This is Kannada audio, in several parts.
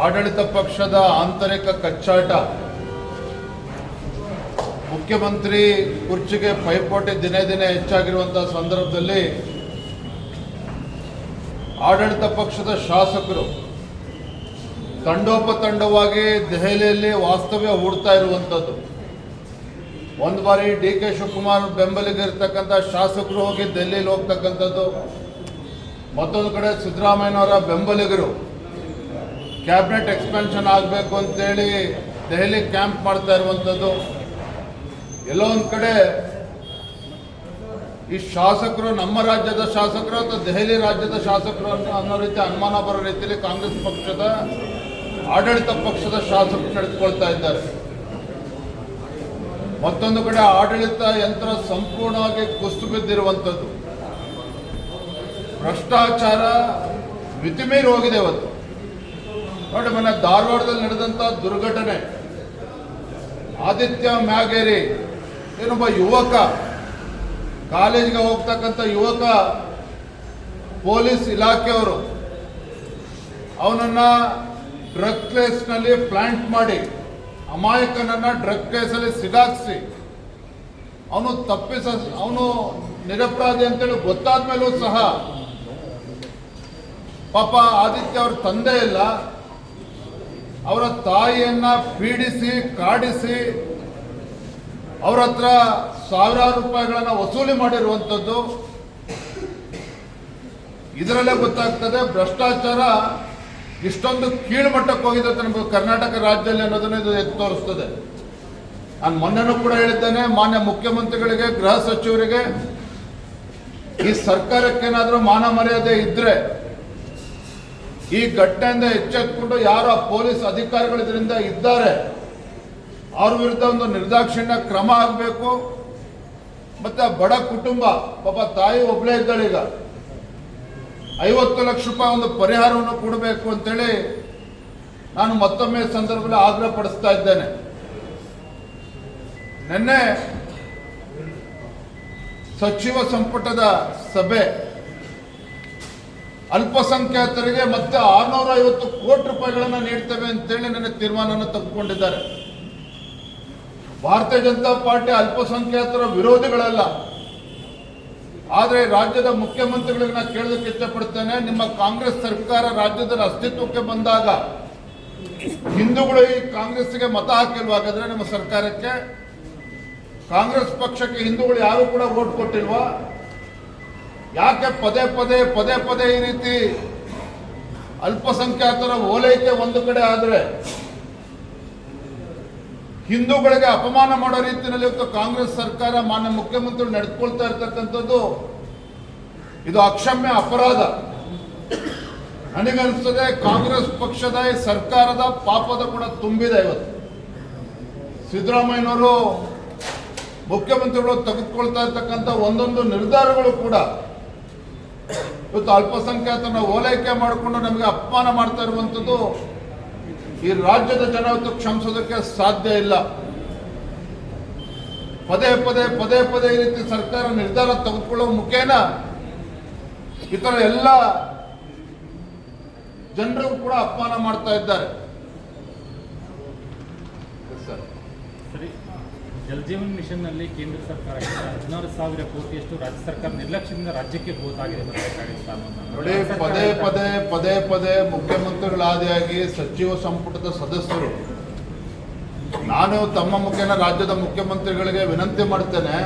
ಆಡಳಿತ ಪಕ್ಷದ ಆಂತರಿಕ ಕಚ್ಚಾಟ, ಮುಖ್ಯಮಂತ್ರಿ ಕುರ್ಚಿಗೆ ಪೈಪೋಟಿ ದಿನೇ ದಿನೇ ಹೆಚ್ಚಾಗಿರುವಂತಹ ಸಂದರ್ಭದಲ್ಲಿ ಆಡಳಿತ ಪಕ್ಷದ ಶಾಸಕರು ತಂಡೋಪತಂಡವಾಗಿ ದೆಹಲಿಯಲ್ಲಿ ವಾಸ್ತವ್ಯ ಹೂಡ್ತಾ ಇರುವಂಥದ್ದು. ಒಂದು ಬಾರಿ DK ಶಿವಕುಮಾರ್ ಬೆಂಬಲಿಗಿರ್ತಕ್ಕಂಥ ಶಾಸಕರು ಹೋಗಿ ದೆಹಲಿಯಲ್ಲಿ ಹೋಗ್ತಕ್ಕಂಥದ್ದು, ಮತ್ತೊಂದು ಕಡೆ ಸಿದ್ದರಾಮಯ್ಯನವರ ಬೆಂಬಲಿಗರು ಕ್ಯಾಬಿನೆಟ್ ಎಕ್ಸ್ಪೆನ್ಷನ್ ಆಗಬೇಕು ಅಂತೇಳಿ ದೆಹಲಿ ಕ್ಯಾಂಪ್ ಮಾಡ್ತಾ ಇರುವಂಥದ್ದು. ಎಲ್ಲೋ ಒಂದು ಕಡೆ ಈ ಶಾಸಕರು ನಮ್ಮ ರಾಜ್ಯದ ಶಾಸಕರು ಅಥವಾ ದೆಹಲಿ ರಾಜ್ಯದ ಶಾಸಕರು ಅನ್ನೋ ರೀತಿ ಅನುಮಾನ ಬರೋ ರೀತಿಯಲ್ಲಿ ಕಾಂಗ್ರೆಸ್ ಪಕ್ಷದ ಆಡಳಿತ ಪಕ್ಷದ ಶಾಸಕರು ನಡೆದುಕೊಳ್ತಾ ಇದ್ದಾರೆ. ಮತ್ತೊಂದು ಕಡೆ ಆಡಳಿತ ಯಂತ್ರ ಸಂಪೂರ್ಣವಾಗಿ ಕುಸಿದು ಬಿದ್ದಿರುವಂಥದ್ದು, ಭ್ರಷ್ಟಾಚಾರ ಮಿತಿಮೀರಿ ಹೋಗಿದೆ. ಇವತ್ತು ನೋಡಿ, ಮೊನ್ನೆ ಧಾರವಾಡದಲ್ಲಿ ನಡೆದಂಥ ದುರ್ಘಟನೆ, ಆದಿತ್ಯ ಮ್ಯಾಗೇರಿ ಏನೊಬ್ಬ ಯುವಕ, ಕಾಲೇಜಿಗೆ ಹೋಗ್ತಕ್ಕಂಥ ಯುವಕ, ಪೊಲೀಸ್ ಇಲಾಖೆಯವರು ಅವನನ್ನು ಡ್ರಗ್ ಕೇಸ್ನಲ್ಲಿ ಪ್ಲಾಂಟ್ ಮಾಡಿ ಅಮಾಯಕನನ್ನು ಡ್ರಗ್ ಕೇಸಲ್ಲಿ ಸಿಗಾಕ್ಸಿ ಅವನು ನಿರಪರಾಧಿ ಅಂತೇಳಿ ಗೊತ್ತಾದ ಮೇಲೂ ಸಹ ಪಾಪ ಆದಿತ್ಯ ಅವ್ರ ತಂದೆ ಇಲ್ಲ, ಅವರ ತಾಯಿಯನ್ನ ಪೀಡಿಸಿ ಕಾಡಿಸಿ ಅವರ ಹತ್ರ ಸಾವಿರಾರು ರೂಪಾಯಿಗಳನ್ನು ವಸೂಲಿ ಮಾಡಿರುವಂಥದ್ದು. ಇದರಲ್ಲೇ ಗೊತ್ತಾಗ್ತದೆ ಭ್ರಷ್ಟಾಚಾರ ಇಷ್ಟೊಂದು ಕೀಳುಮಟ್ಟಕ್ಕೆ ಹೋಗಿದೆ ನಮ್ಮ ಕರ್ನಾಟಕ ರಾಜ್ಯದಲ್ಲಿ ಅನ್ನೋದನ್ನು ಇದು ಎತ್ತು ತೋರಿಸ್ತದೆ. ನಾನು ಮೊನ್ನೆನೂ ಕೂಡ ಹೇಳಿದ್ದೇನೆ, ಮಾನ್ಯ ಮುಖ್ಯಮಂತ್ರಿಗಳಿಗೆ, ಗೃಹ ಸಚಿವರಿಗೆ, ಈ ಸರ್ಕಾರಕ್ಕೇನಾದರೂ ಮಾನ ಮರ್ಯಾದೆ ಇದ್ರೆ ಈ ಘಟನೆಯಿಂದ ಎಚ್ಚೆತ್ತುಕೊಂಡು ಯಾರು ಪೊಲೀಸ್ ಅಧಿಕಾರಿಗಳು ಇದರಿಂದ ಇದ್ದಾರೆ ಅವ್ರ ವಿರುದ್ಧ ಒಂದು ನಿರ್ದಾಕ್ಷಿಣ್ಯ ಕ್ರಮ ಆಗಬೇಕು. ಮತ್ತೆ ಬಡ ಕುಟುಂಬ, ಪಾಪ ತಾಯಿ ಒಬ್ಬಳೇ ಇದ್ದಾಳೀಗ, 50 ಲಕ್ಷ ರೂಪಾಯಿ ಒಂದು ಪರಿಹಾರವನ್ನು ಕೊಡಬೇಕು ಅಂತೇಳಿ ನಾನು ಮತ್ತೊಮ್ಮೆ ಸಂದರ್ಭದಲ್ಲಿ ಆಗ್ರಹ ಪಡಿಸ್ತಾ ಇದ್ದೇನೆ. ನಿನ್ನೆ ಸಚಿವ ಸಂಪುಟದ ಸಭೆ, ಅಲ್ಪಸಂಖ್ಯಾತರಿಗೆ ಮತ್ತೆ 650 ಕೋಟಿ ರೂಪಾಯಿಗಳನ್ನು ನೀಡ್ತೇವೆ ಅಂತೇಳಿ ನನ್ನ ತೀರ್ಮಾನವನ್ನು ತೆಗೆದುಕೊಂಡಿದ್ದಾರೆ. ಭಾರತೀಯ ಜನತಾ ಪಾರ್ಟಿ ಅಲ್ಪಸಂಖ್ಯಾತರ ವಿರೋಧಿಗಳಲ್ಲ, ಆದರೆ ರಾಜ್ಯದ ಮುಖ್ಯಮಂತ್ರಿಗಳಿಗೆ ನಾನು ಕೇಳೋದಕ್ಕೆ ಇಷ್ಟಪಡ್ತೇನೆ, ನಿಮ್ಮ ಕಾಂಗ್ರೆಸ್ ಸರ್ಕಾರ ರಾಜ್ಯದಲ್ಲಿ ಅಸ್ತಿತ್ವಕ್ಕೆ ಬಂದಾಗ ಹಿಂದೂಗಳು ಈ ಕಾಂಗ್ರೆಸ್ಗೆ ಮತ ಹಾಕಿಲ್ವಾ? ಹಾಗಾದ್ರೆ ನಿಮ್ಮ ಸರ್ಕಾರಕ್ಕೆ, ಕಾಂಗ್ರೆಸ್ ಪಕ್ಷಕ್ಕೆ ಹಿಂದೂಗಳು ಯಾರು ಕೂಡ ವೋಟ್ ಕೊಟ್ಟಿಲ್ವಾ? ಯಾಕೆ ಪದೇ ಪದೇ ಈ ರೀತಿ ಅಲ್ಪಸಂಖ್ಯಾತರ ಓಲೈಕೆ ಒಂದು ಕಡೆ ಆದರೆ ಹಿಂದೂಗಳಿಗೆ ಅಪಮಾನ ಮಾಡೋ ರೀತಿಯಲ್ಲಿ ಇವತ್ತು ಕಾಂಗ್ರೆಸ್ ಸರ್ಕಾರ, ಮಾನ್ಯ ಮುಖ್ಯಮಂತ್ರಿಗಳು ನಡೆದುಕೊಳ್ತಾ ಇರ್ತಕ್ಕಂಥದ್ದು ಇದು ಅಕ್ಷಮ್ಯ ಅಪರಾಧ. ನನಗನ್ನಿಸ್ತದೆ ಕಾಂಗ್ರೆಸ್ ಪಕ್ಷದ ಈ ಸರ್ಕಾರದ ಪಾಪದ ಕೂಡ ತುಂಬಿದೆ. ಇವತ್ತು ಸಿದ್ದರಾಮಯ್ಯನವರು ಮುಖ್ಯಮಂತ್ರಿಗಳು ತೆಗೆದುಕೊಳ್ತಾ ಇರ್ತಕ್ಕಂಥ ಒಂದೊಂದು ನಿರ್ಧಾರಗಳು ಕೂಡ ಇವತ್ತು ಅಲ್ಪಸಂಖ್ಯಾತರನ್ನ ಓಲೈಕೆ ಮಾಡಿಕೊಂಡು ನಮಗೆ ಅಪಮಾನ ಮಾಡ್ತಾ ಇರುವಂಥದ್ದು ಈ ರಾಜ್ಯದ ಜನ ಇವತ್ತು ಕ್ಷಮಿಸೋದಕ್ಕೆ ಸಾಧ್ಯ ಇಲ್ಲ. ಪದೇ ಪದೇ ಈ ರೀತಿ ಸರ್ಕಾರ ನಿರ್ಧಾರ ತೆಗೆದುಕೊಳ್ಳುವ ಮುಖೇನ ಇತರ ಎಲ್ಲ ಜನರು ಕೂಡ ಅಪಮಾನ ಮಾಡ್ತಾ ಇದ್ದಾರೆ. ಜಲಜೀವನ್ ಮಿಷನ್ ನಲ್ಲಿ ಕೇಂದ್ರ ಸರ್ಕಾರ 16,000 ಕೋಟಿಯಷ್ಟು ರಾಜ್ಯ ಸರ್ಕಾರ ನಿರ್ಲಕ್ಷ್ಯದಿಂದ ರಾಜ್ಯಕ್ಕೆ ಹೋತಾಗಿದೆ. ನೋಡಿ, ಪದೇ ಮುಖ್ಯಮಂತ್ರಿಗಳಾದಿಯಾಗಿ ಸಚಿವ ಸಂಪುಟದ ಸದಸ್ಯರು, ನಾನು ತಮ್ಮ ಮುಖೇನ ರಾಜ್ಯದ ಮುಖ್ಯಮಂತ್ರಿಗಳಿಗೆ ವಿನಂತಿ ಮಾಡ್ತೇನೆ,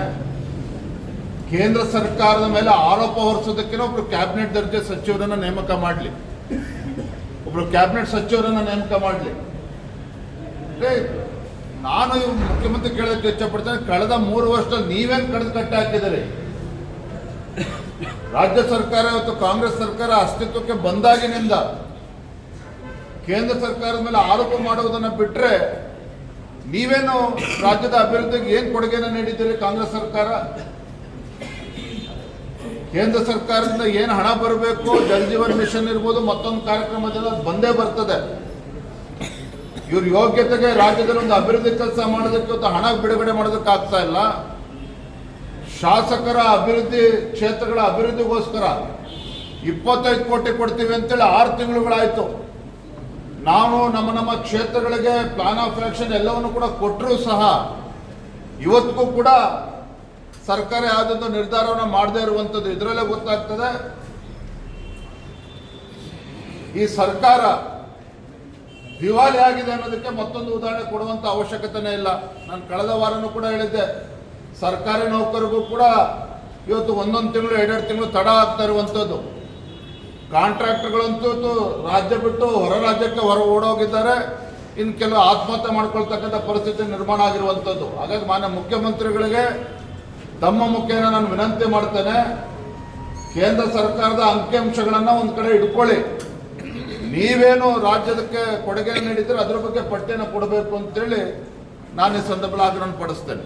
ಕೇಂದ್ರ ಸರ್ಕಾರದ ಮೇಲೆ ಆರೋಪ ಹೊರಿಸೋದಕ್ಕೆ ಒಬ್ರು ಕ್ಯಾಬಿನೆಟ್ ದರ್ಜೆ ಸಚಿವರನ್ನ ನೇಮಕ ಮಾಡಲಿ, ಒಬ್ರು ಕ್ಯಾಬಿನೆಟ್ ಸಚಿವರನ್ನ ನೇಮಕ ಮಾಡಲಿ. ನಾನು ಮುಖ್ಯಮಂತ್ರಿ ಕೇಳೋದಕ್ಕೆ ಇಷ್ಟಪಡ್ತೇನೆ, ಕಳೆದ 3 ವರ್ಷದಲ್ಲಿ ನೀವೇನು ಕಳೆದು ಕಟ್ಟಿ ಹಾಕಿದರೆ? ರಾಜ್ಯ ಸರ್ಕಾರ ಇವತ್ತು ಕಾಂಗ್ರೆಸ್ ಸರ್ಕಾರ ಅಸ್ತಿತ್ವಕ್ಕೆ ಬಂದಾಗಿನಿಂದ ಕೇಂದ್ರ ಸರ್ಕಾರದ ಮೇಲೆ ಆರೋಪ ಮಾಡುವುದನ್ನು ಬಿಟ್ಟರೆ ನೀವೇನು ರಾಜ್ಯದ ಅಭಿವೃದ್ಧಿಗೆ ಏನು ಕೊಡುಗೆಯನ್ನು ನೀಡಿದ್ದೀರಿ? ಕಾಂಗ್ರೆಸ್ ಸರ್ಕಾರ ಕೇಂದ್ರ ಸರ್ಕಾರದಿಂದ ಏನು ಹಣ ಬರಬೇಕು, ಜಲಜೀವನ್ ಮಿಷನ್ ಇರ್ಬೋದು, ಮತ್ತೊಂದು ಕಾರ್ಯಕ್ರಮದಿಂದ ಬಂದೇ ಬರ್ತದೆ. ಇವ್ರ ಯೋಗ್ಯತೆಗೆ ರಾಜ್ಯದಲ್ಲಿ ಒಂದು ಅಭಿವೃದ್ಧಿ ಕೆಲಸ ಮಾಡೋದಕ್ಕೆ ಹಣ ಬಿಡುಗಡೆ ಮಾಡೋದಕ್ಕೆ ಆಗ್ತಾ ಇಲ್ಲ. ಶಾಸಕರ ಅಭಿವೃದ್ಧಿ ಕ್ಷೇತ್ರಗಳ ಅಭಿವೃದ್ಧಿಗೋಸ್ಕರ 25 ಕೋಟಿ ಕೊಡ್ತೀವಿ ಅಂತೇಳಿ 6 ತಿಂಗಳುಗಳಾಯಿತು. ನಾವು ನಮ್ಮ ಕ್ಷೇತ್ರಗಳಿಗೆ ಪ್ಲಾನ್ ಆಫ್ ಆಕ್ಷನ್ ಎಲ್ಲವನ್ನು ಕೂಡ ಕೊಟ್ಟರೂ ಸಹ ಇವತ್ತಿಗೂ ಕೂಡ ಸರ್ಕಾರ ಯಾವುದೊಂದು ನಿರ್ಧಾರವನ್ನು ಮಾಡದೇ ಇರುವಂಥದ್ದು. ಇದರಲ್ಲೇ ಗೊತ್ತಾಗ್ತದೆ ಈ ಸರ್ಕಾರ ದಿವಾಳಿ ಆಗಿದೆ ಅನ್ನೋದಕ್ಕೆ ಮತ್ತೊಂದು ಉದಾಹರಣೆ ಕೊಡುವಂಥ ಅವಶ್ಯಕತೆನೇ ಇಲ್ಲ. ನಾನು ಕಳೆದ ವಾರನೂ ಕೂಡ ಹೇಳಿದ್ದೆ, ಸರ್ಕಾರಿ ನೌಕರಿಗೂ ಕೂಡ ಇವತ್ತು 1 ತಿಂಗಳು 2 ತಿಂಗಳು ತಡ ಆಗ್ತಾ ಇರುವಂಥದ್ದು. ಕಾಂಟ್ರಾಕ್ಟರ್ಗಳಂತೂ ರಾಜ್ಯ ಬಿಟ್ಟು ಹೊರ ರಾಜ್ಯಕ್ಕೆ ಓಡೋಗಿದ್ದಾರೆ. ಇನ್ನು ಕೆಲವು ಆತ್ಮಹತ್ಯೆ ಮಾಡ್ಕೊಳ್ತಕ್ಕಂಥ ಪರಿಸ್ಥಿತಿ ನಿರ್ಮಾಣ ಆಗಿರುವಂಥದ್ದು. ಹಾಗಾಗಿ ಮಾನ್ಯ ಮುಖ್ಯಮಂತ್ರಿಗಳಿಗೆ ತಮ್ಮ ಮುಖೇನ ನಾನು ವಿನಂತಿ ಮಾಡ್ತೇನೆ, ಕೇಂದ್ರ ಸರ್ಕಾರದ ಅಂಕಿಅಂಶಗಳನ್ನು ಒಂದು ಕಡೆ ಇಟ್ಕೊಳ್ಳಿ. ನೀವೇನು ರಾಜ್ಯದಕ್ಕೆ ಕೊಡುಗೆ ನೀಡಿದ್ರೆ ಅದ್ರ ಬಗ್ಗೆ ಪಟ್ಟಿಯನ್ನು ಕೊಡಬೇಕು ಅಂತೇಳಿ ನಾನು ಈ ಸಂದರ್ಭದಲ್ಲಿ ಆಗ್ರಹ ಪಡಿಸ್ತೇನೆ.